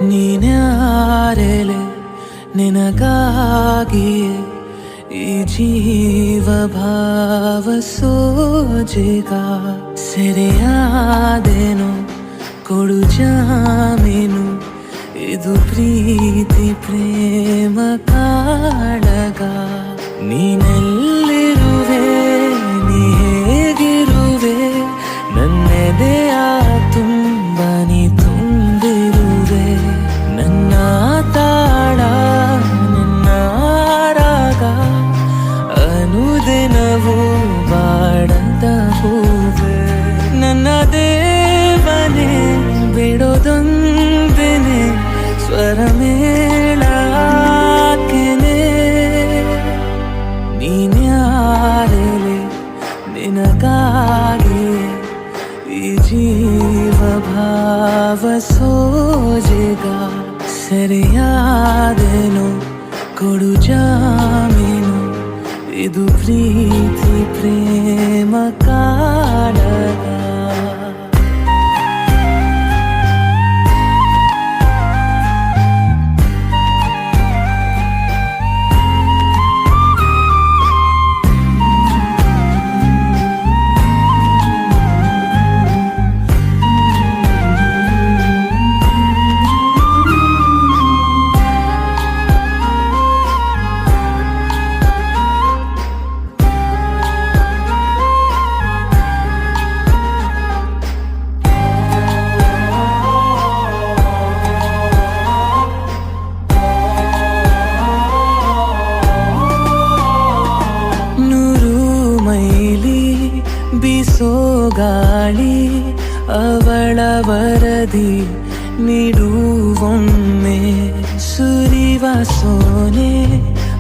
ನೀನ್ಯಾರೆಲೆ ನಿನಗಾಗಿಯೇ ಈ ಜೀವ ಭಾವ ಸೋಜಿಗ ಸೆರೆಯಾದೇನು ಕೊಡು ಜಾಮೀನು ಇದು ಪ್ರೀತಿ ಪ್ರೇಮ ಕಾಳಗ ನೀನೆಲ್ಲಿರುವೆ ನೀ ಹೇಗಿರುವೆ ನನ್ನೆದೆಯ ತುಂಬ ನೀ ತುಂಬಿರುವೆ ನನ್ನ ತಾಳ ನನ್ನ ರಾಗ ಅನುದಿನವೂ ಬಾಡದ ಹೂವೆ ನನ್ನ ದೇವನೇ ಬಿಡೋದೊಂದೇನೆ ಸ್ವರ ಮೇಳಾಕೆನೆ ನೀನ್ಯಾರೆಲೆ ನಿನಗಾಗಿ ಈ ಜೀವ ಭಾವ ಸೋಜಿಗ ಸೆರೆಯಾದೇನು ಕೊಡು ಜಾಮೀನು ಇದು ಪ್ರೀತಿ ಪ್ರೇಮ ಕಾಳಗ ಬೀಸೋ ಗಾಳಿ ಅವಳ ವರದಿ ನೀಡುವೊಮ್ಮೆ ಸುರಿವ ಸೋನೆ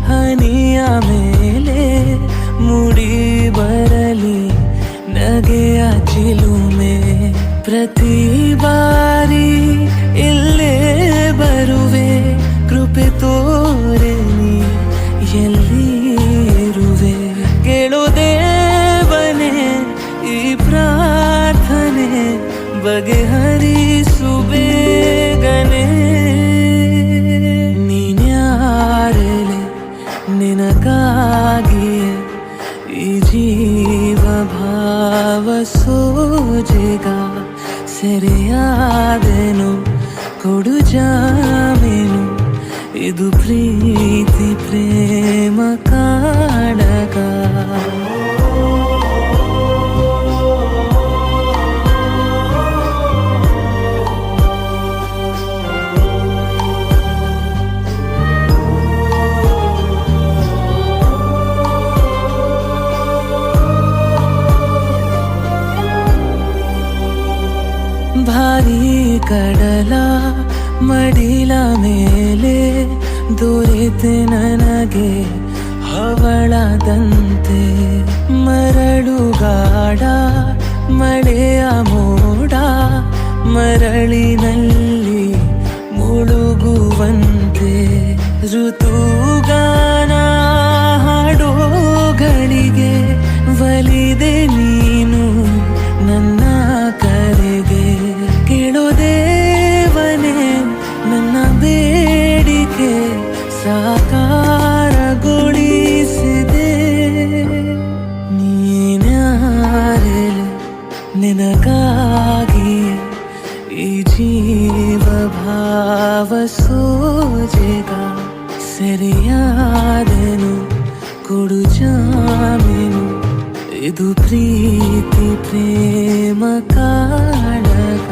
ಹನಿಯ ಮೇಲೆ ಮುಡಿ ಬರಲಿ ನಗೆಯ ಚಿಲುಮೆ ಪ್ರತಿ ಬಾರಿ ಇಲ್ಲೇ ಬರುವೆ ಕೃಪೆ ತೋರೆ ನೀ ಎಲ್ಲಿ ಇರುವೆ ಕೇಳೋದೇ ಈ ಪ್ರಾರ್ಥನೆ ಬಗೆಹರಿಸು ಬೇಗನೆ ನೀನ್ಯಾರೆಲೆ ನಿನಗಾಗಿಯೇ ಈ ಜೀವ ಭಾವ ಸೋಜಿಗ ಸೆರೆಯಾದೇನು ಕೊಡು ಜಾಮೀನು ಇದು ಪ್ರೀತಿ ಪ್ರೇಮ ಕಾಳಗ ಭಾರೀ ಕಡಲ ಮಡಿಲ ಮೇಲೆ ದೊರೆತೆ ನನಗೆ ಹವಳದಂತೆ ಮರಳುಗಾಡ ಮಳೆಯ ಮೋಡ ಮರಳಿನಲ್ಲಿ ಮುಳುಗುವಂತೆ ಋತುಗಾನ ಹಾಡೋಗಳಿಗೆ ಒಲಿದೆ ನೀನು ನನ್ನ ಕರೆಗೆ ಕೇಳೋದೇವನೇ ನನ್ನ ಬೇಡಿಕೆ ಸಾಕಾರಗೊಳಿಸಿದೆ ನೀನ್ಯಾರೆಲೆ ನಿನಗಾಗಿ ಈ ಜೀವ ಭಾವ ಸೋಜಿಗ ಸೆರೆಯಾದೆನು ಕೊಡು ಜಾಮೀನು ಇದು ಪ್ರೀತಿ ಪ್ರೇಮ ಕಾಳಗ